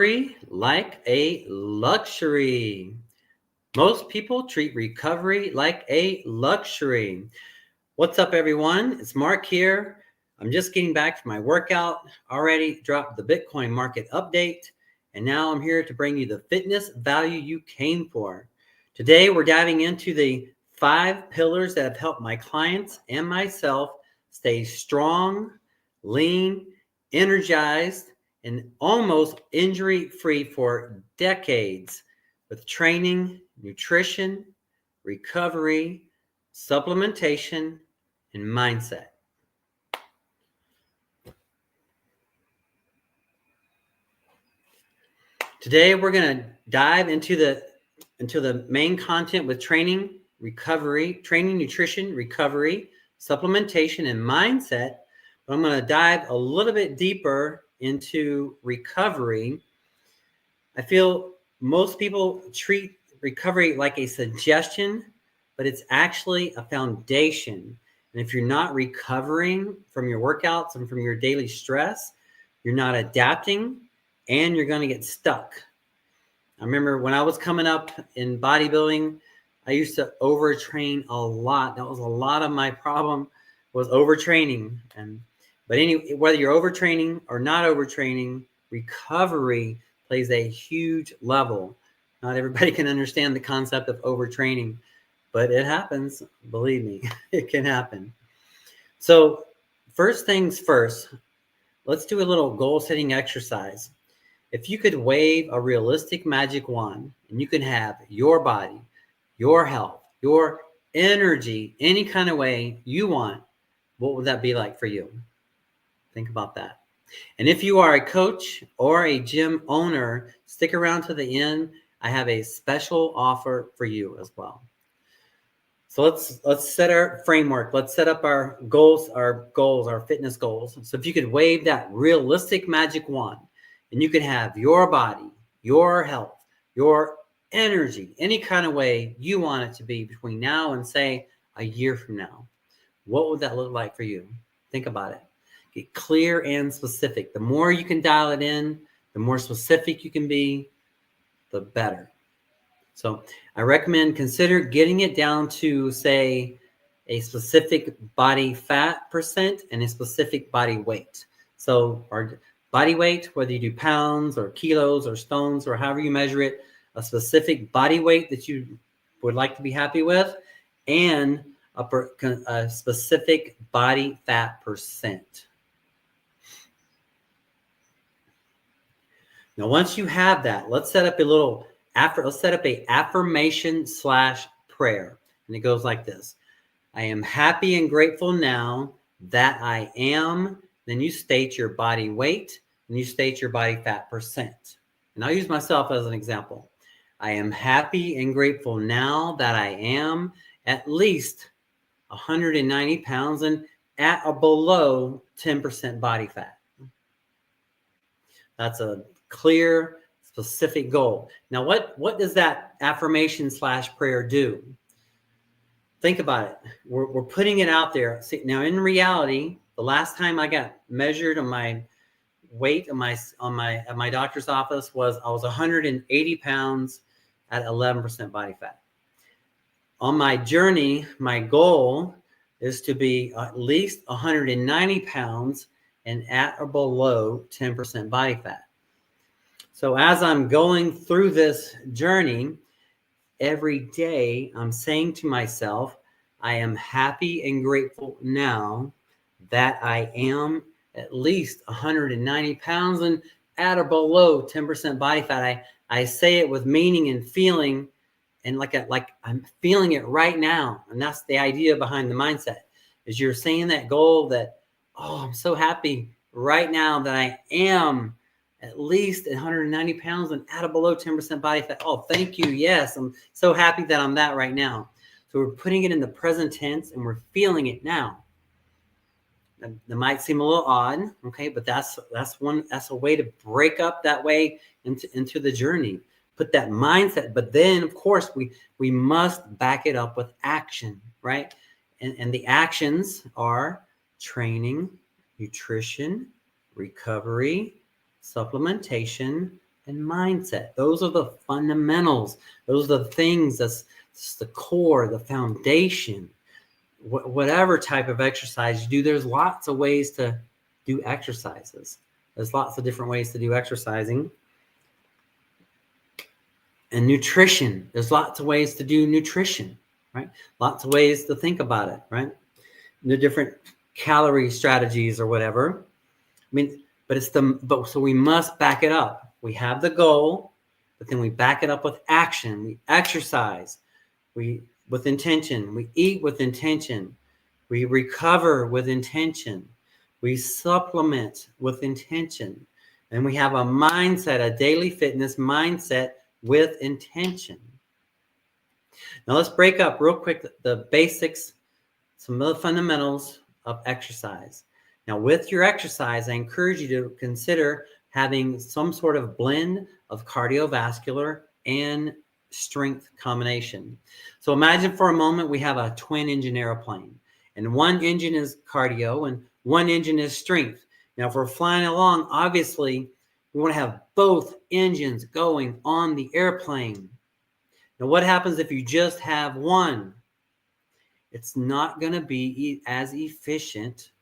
like a luxury. Most people treat recovery like a luxury. What's up, everyone? It's Mark here. I'm just getting back from my workout. Already dropped the Bitcoin market update, and now I'm here to bring you the fitness value you came for. Today, we're diving into the 5 pillars that have helped my clients and myself stay strong, lean, energized, and almost injury-free for decades with training, nutrition, recovery, supplementation, and mindset. Today we're going to dive into the main content with training, nutrition, recovery, supplementation, and mindset. But I'm going to dive a little bit deeper into recovery. I feel most people treat recovery like a suggestion, but it's actually a foundation. And if you're not recovering from your workouts and from your daily stress, you're not adapting and you're going to get stuck. I remember when I was coming up in bodybuilding, I used to overtrain a lot. That was a lot of my problem, was overtraining. But anyway, whether you're overtraining or not overtraining, recovery plays a huge level. Not everybody can understand the concept of overtraining, but it happens. Believe me, it can happen. So first things first, let's do a little goal setting exercise. If you could wave a realistic magic wand and you could have your body, your health, your energy, any kind of way you want, what would that be like for you? Think about that. And if you are a coach or a gym owner, stick around to the end. I have a special offer for you as well. So let's set our framework. Let's set up our goals, our fitness goals. So if you could wave that realistic magic wand and you could have your body, your health, your energy, any kind of way you want it to be between now and say a year from now, what would that look like for you? Think about it. Get clear and specific. The more you can dial it in, the more specific you can be, the better. So I recommend consider getting it down to, say, a specific body fat percent and a specific body weight. So our body weight, whether you do pounds or kilos or stones or however you measure it, a specific body weight that you would like to be happy with, and a specific body fat percent. Now, once you have that, let's set up a affirmation / prayer. And it goes like this. I am happy and grateful now that I am. Then you state your body weight and you state your body fat percent. And I'll use myself as an example. I am happy and grateful now that I am at least 190 pounds and at or below 10% body fat. That's a clear, specific goal. Now, what does that affirmation / prayer do? Think about it. We're putting it out there. See, now, in reality, the last time I got measured on my weight at my doctor's office was I was 180 pounds at 11% body fat. On my journey, my goal is to be at least 190 pounds and at or below 10% body fat. So as I'm going through this journey, every day I'm saying to myself, I am happy and grateful now that I am at least 190 pounds and at or below 10% body fat. I say it with meaning and feeling, and like I'm feeling it right now. And that's the idea behind the mindset, is you're saying that goal that, oh, I'm so happy right now that I am at least 190 pounds and at or below 10% body fat. Oh, thank you. Yes, I'm so happy that I'm that right now. So we're putting it in the present tense and we're feeling it now. That might seem a little odd, okay, but that's a way to break up that way into the journey. Put that mindset, but then of course we must back it up with action, right? And the actions are training, nutrition, recovery, supplementation, and mindset. Those are the fundamentals. Those are the things that's the core, the foundation. Whatever type of exercise you do, there's lots of ways to do exercises. There's lots of different ways to do exercising. And nutrition, there's lots of ways to do nutrition, right? Lots of ways to think about it, right? The different calorie strategies or whatever. I mean, but so we must back it up. We have the goal, but then we back it up with action. We exercise, with intention. We eat with intention. We recover with intention. We supplement with intention. And we have a mindset, a daily fitness mindset with intention. Now let's break up real quick the basics, some of the fundamentals of exercise. Now with your exercise, I encourage you to consider having some sort of blend of cardiovascular and strength combination. So imagine for a moment we have a twin engine airplane, and one engine is cardio and one engine is strength. Now if we're flying along, obviously we want to have both engines going on the airplane. Now, what happens if you just have one? It's not going to be as efficient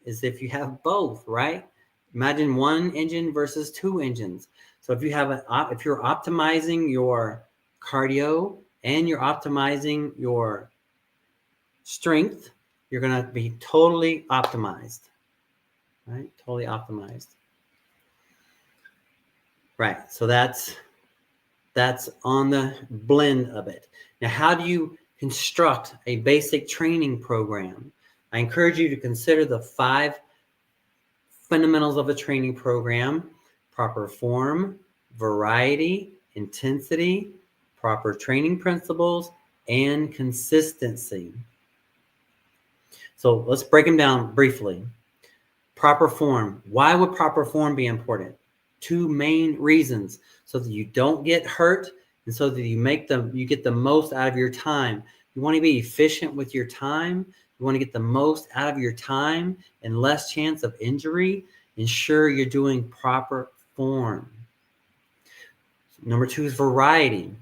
as if you have both, right? Imagine one engine versus two engines. So if you're optimizing your cardio and you're optimizing your strength, you're going to be totally optimized, right? Totally optimized. Right, so that's on the blend of it. Now, how do you construct a basic training program? I encourage you to consider the 5 fundamentals of a training program: proper form, variety, intensity, proper training principles, and consistency. So let's break them down briefly. Proper form. Why would proper form be important? 2 main reasons: so that you don't get hurt and so that you get the most out of your time. You want to be efficient with your time. You want to get the most out of your time and less chance of injury. Ensure you're doing proper form. Number 2 is variety.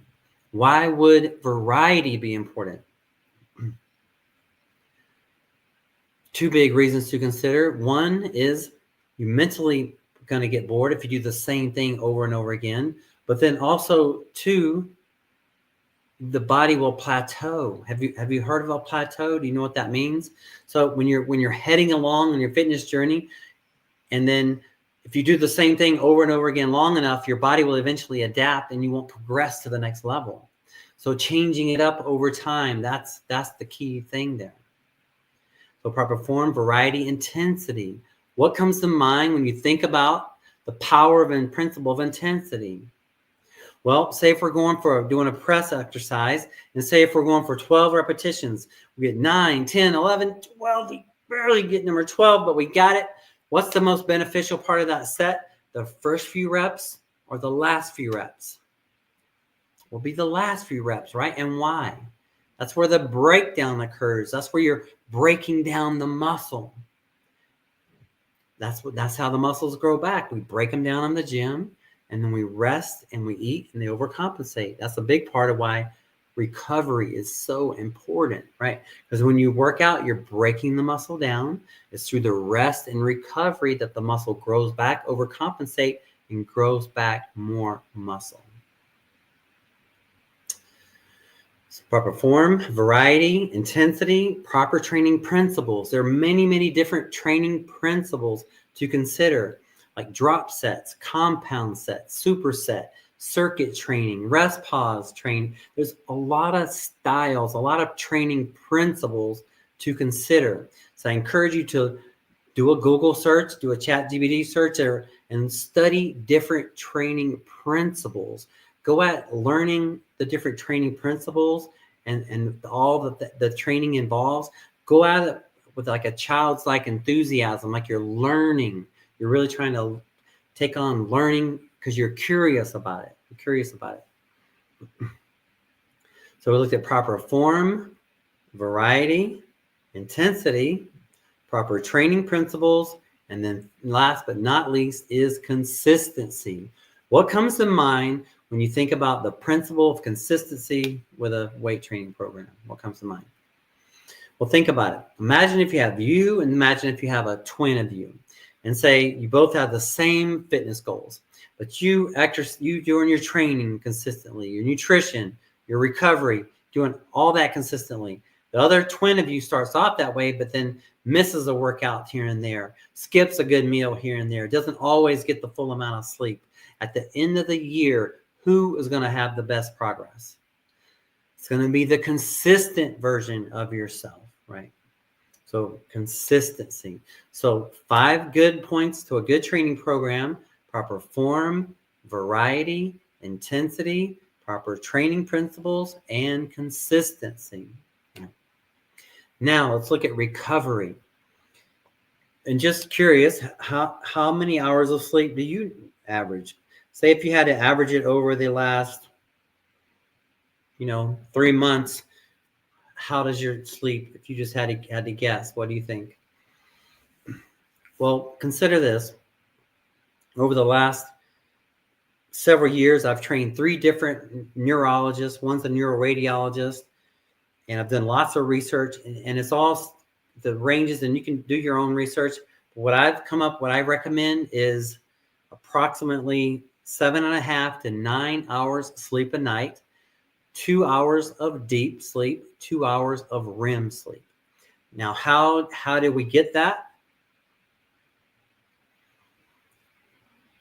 Why would variety be important? 2 big reasons to consider. One is you mentally going to get bored if you do the same thing over and over again. But then also 2, the body will plateau. Have you heard of a plateau? Do you know what that means? So when you're heading along on your fitness journey, and then if you do the same thing over and over again long enough, your body will eventually adapt and you won't progress to the next level. So changing it up over time, that's the key thing there. So proper form, variety, intensity. What comes to mind when you think about the power and principle of intensity? Well, say if we're doing a press exercise, and say if we're going for 12 repetitions, we get 9, 10, 11, 12. We barely get number 12, but we got it. What's the most beneficial part of that set? The first few reps or the last few reps? Will be the last few reps, right? And why? That's where the breakdown occurs. That's where you're breaking down the muscle. That's how the muscles grow back. We break them down in the gym, and then we rest and we eat, and they overcompensate. That's a big part of why recovery is so important, right? Because when you work out, you're breaking the muscle down. It's through the rest and recovery that the muscle grows back, overcompensate, and grows back more muscle. So proper form, variety, intensity, proper training principles. There are many, many different training principles to consider, like drop sets, compound sets, superset, circuit training, rest pause training. There's a lot of styles, a lot of training principles to consider. So I encourage you to do a Google search, do a ChatGPT search, and study different training principles. Go at learning the different training principles and all that the training involves. Go at it with like a child's like enthusiasm, like you're learning. You're really trying to take on learning because you're curious about it. You're curious about it. So we looked at proper form, variety, intensity, proper training principles, and then last but not least is consistency. What comes to mind when you think about the principle of consistency with a weight training program? What comes to mind? Well, think about it. Imagine if you have you, and imagine if you have a twin of you, and say you both have the same fitness goals, but you doing your training consistently, your nutrition, your recovery, doing all that consistently. The other twin of you starts off that way, but then misses a workout here and there, skips a good meal here and there, doesn't always get the full amount of sleep. At the end of the year, who is going to have the best progress? It's going to be the consistent version of yourself, right? So consistency. So 5 good points to a good training program: proper form, variety, intensity, proper training principles, and consistency. Now let's look at recovery. And just curious, how many hours of sleep do you average? Say if you had to average it over the last, 3 months, how does your sleep, if you just had to guess, what do you think? Well, consider this. Over the last several years, I've trained 3 different neurologists. One's a neuroradiologist, and I've done lots of research, and it's all the ranges, and you can do your own research. What I recommend is approximately 7.5 to 9 hours sleep a night, 2 hours of deep sleep, 2 hours of REM sleep. Now, how do we get that?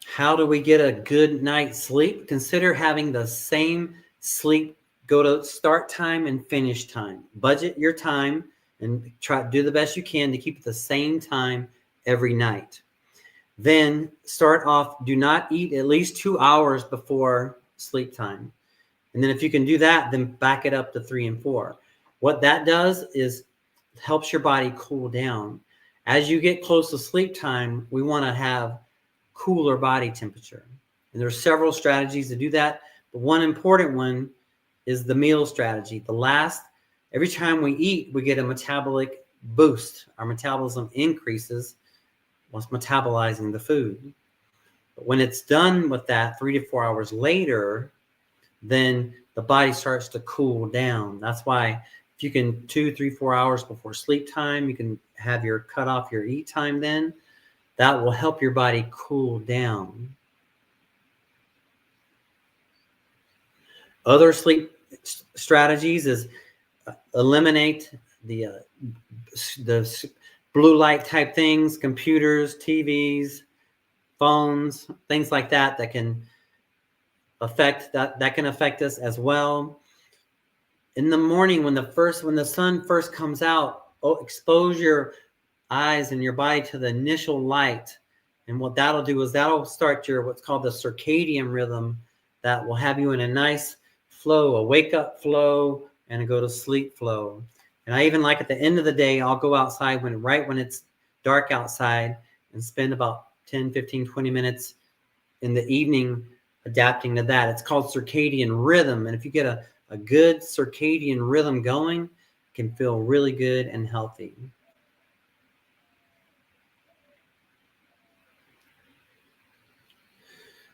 How do we get a good night's sleep? Consider having the same sleep, go to start time and finish time. Budget your time and try to do the best you can to keep it the same time every night. Then start off, do not eat at least 2 hours before sleep time. And then if you can do that, then back it up to 3 and 4. What that does is helps your body cool down. As you get close to sleep time, we want to have cooler body temperature. And there are several strategies to do that. But one important one is the meal strategy. Every time we eat, we get a metabolic boost. Our metabolism increases once metabolizing the food. But when it's done with that 3 to 4 hours later, then the body starts to cool down. That's why if you can 2, 3, 4 hours before sleep time, you can have your cut off your eat time then. That will help your body cool down. Other sleep strategies is eliminate the blue light type things, computers, TVs, phones, things like that can affect us as well. In the morning, when the sun first comes out, expose your eyes and your body to the initial light. And what that'll do is that'll start what's called the circadian rhythm that will have you in a nice flow, a wake up flow and a go to sleep flow. And I even like at the end of the day, I'll go outside when it's dark outside and spend about 10, 15, 20 minutes in the evening adapting to that. It's called circadian rhythm. And if you get a good circadian rhythm going, it can feel really good and healthy.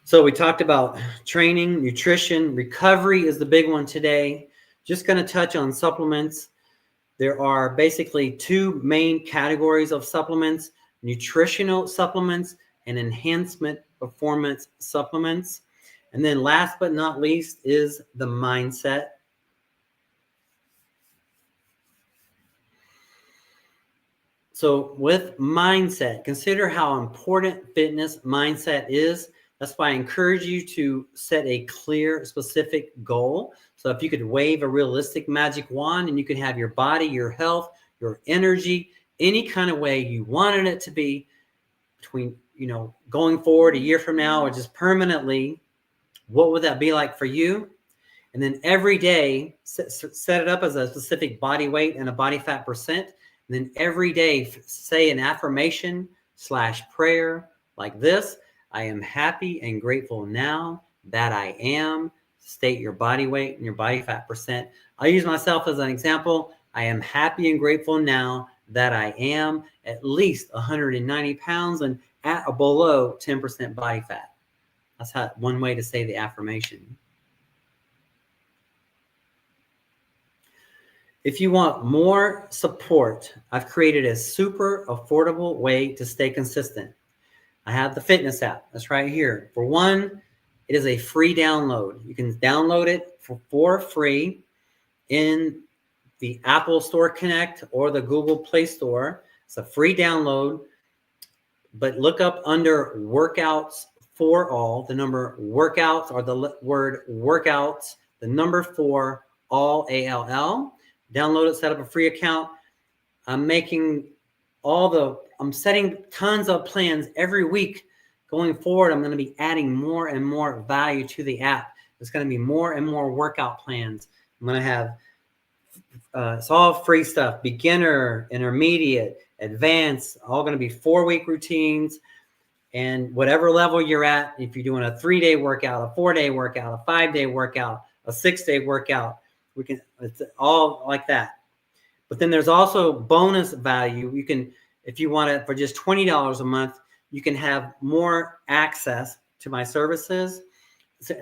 So we talked about training, nutrition, recovery is the big one today. Just going to touch on supplements. There are basically 2 main categories of supplements: nutritional supplements and enhancement performance supplements. And then last but not least is the mindset. So with mindset, consider how important fitness mindset is. That's why I encourage you to set a clear, specific goal. So if you could wave a realistic magic wand and you could have your body, your health, your energy, any kind of way you wanted it to be between, going forward a year from now or just permanently, what would that be like for you? And then every day, set it up as a specific body weight and a body fat percent. And then every day, say an affirmation / prayer like this: I am happy and grateful now that I am. State your body weight and your body fat percent. I'll use myself as an example. I am happy and grateful now that I am at least 190 pounds and at or below 10% body fat. That's one way to say the affirmation. If you want more support, I've created a super affordable way to stay consistent. I have the fitness app. That's right here. For one, it is a free download. You can download it for free in the Apple Store Connect or the Google Play Store. It's a free download, but look up under Workouts for All, the number workouts or the word workouts, the number 4, all, ALL. Download it, set up a free account. I'm setting tons of plans every week. Going forward, I'm going to be adding more and more value to the app. There's going to be more and more workout plans. I'm going to have, it's all free stuff, beginner, intermediate, advanced, all going to be 4-week routines. And whatever level you're at, if you're doing a 3-day workout, a 4-day workout, a 5-day workout, a 6-day workout, it's all like that. But then there's also bonus value. You can, if you want it for just $20 a month, you can have more access to my services.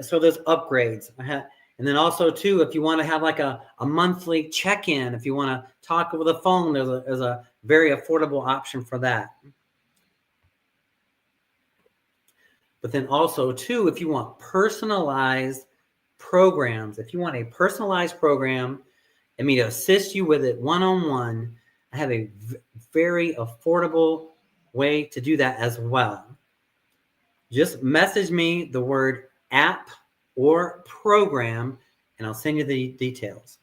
So there's upgrades. And then also too, if you want to have like a monthly check-in, if you want to talk over the phone, there's a very affordable option for that. But then also too, if you want personalized programs, if you want a personalized program and me to assist you with it one-on-one, I have a very affordable way to do that as well. Just message me the word app or program, and I'll send you the details.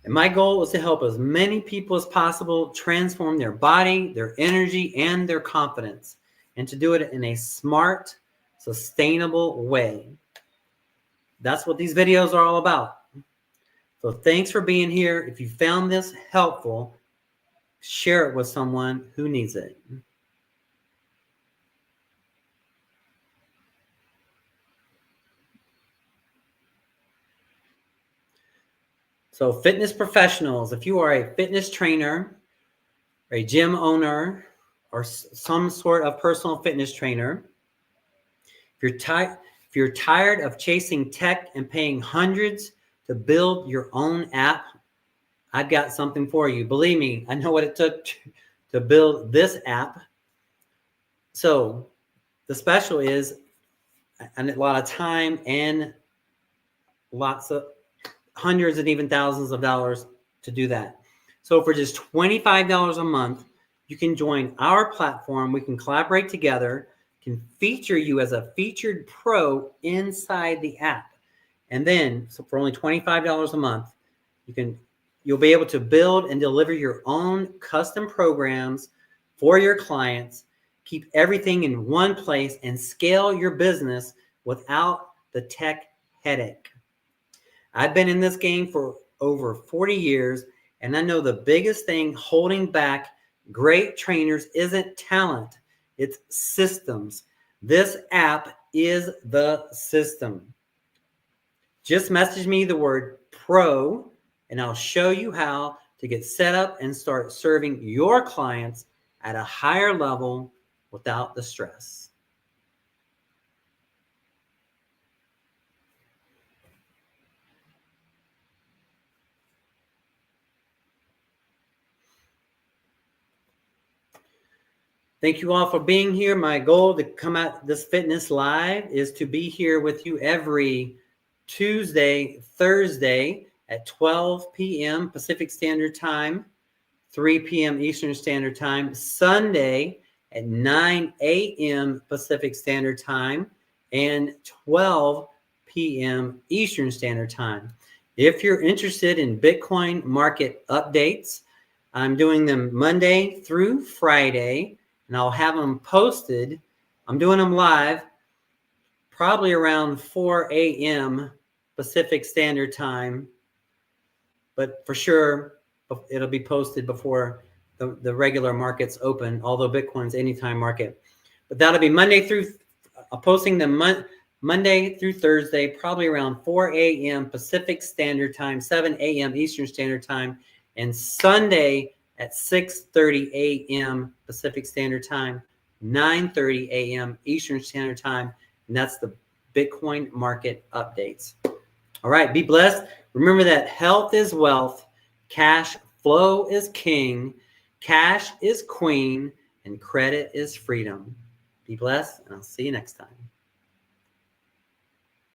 And my goal is to help as many people as possible transform their body, their energy, and their confidence, and to do it in a smart, sustainable way. That's what these videos are all about. So thanks for being here. If you found this helpful, share it with someone who needs it. So fitness professionals, if you are a fitness trainer, or a gym owner, or some sort of personal fitness trainer, if you're tired of chasing tech and paying hundreds to build your own app, I've got something for you. Believe me, I know what it took to build this app. So the special is a lot of time and lots of hundreds and even thousands of dollars to do that. So for just $25 a month, you can join our platform. We can collaborate together, can feature you as a featured pro inside the app. And then, so for only $25 a month, you'll be able to build and deliver your own custom programs for your clients, keep everything in one place, and scale your business without the tech headache. I've been in this game for over 40 years, and I know the biggest thing holding back great trainers isn't talent, it's systems. This app is the system. Just message me the word pro, and I'll show you how to get set up and start serving your clients at a higher level without the stress. Thank you all for being here. My goal to come at this fitness live is to be here with you every Tuesday, Thursday at 12 p.m. Pacific Standard Time, 3 p.m. Eastern Standard Time, Sunday at 9 a.m. Pacific Standard Time, and 12 p.m. Eastern Standard Time. If you're interested in Bitcoin market updates, I'm doing them Monday through Friday, and I'll have them posted. I'm doing them live, probably around 4 a.m. Pacific Standard Time, but for sure it'll be posted before the regular markets open, although Bitcoin's anytime market. But that'll be Monday through, posting them Monday through Thursday, probably around 4 a.m. Pacific Standard Time, 7 a.m. Eastern Standard Time, and Sunday at 6:30 a.m. Pacific Standard Time, 9:30 a.m. Eastern Standard Time, and that's the Bitcoin market updates. All right, be blessed. Remember that health is wealth, cash flow is king, cash is queen, and credit is freedom. Be blessed, and I'll see you next time.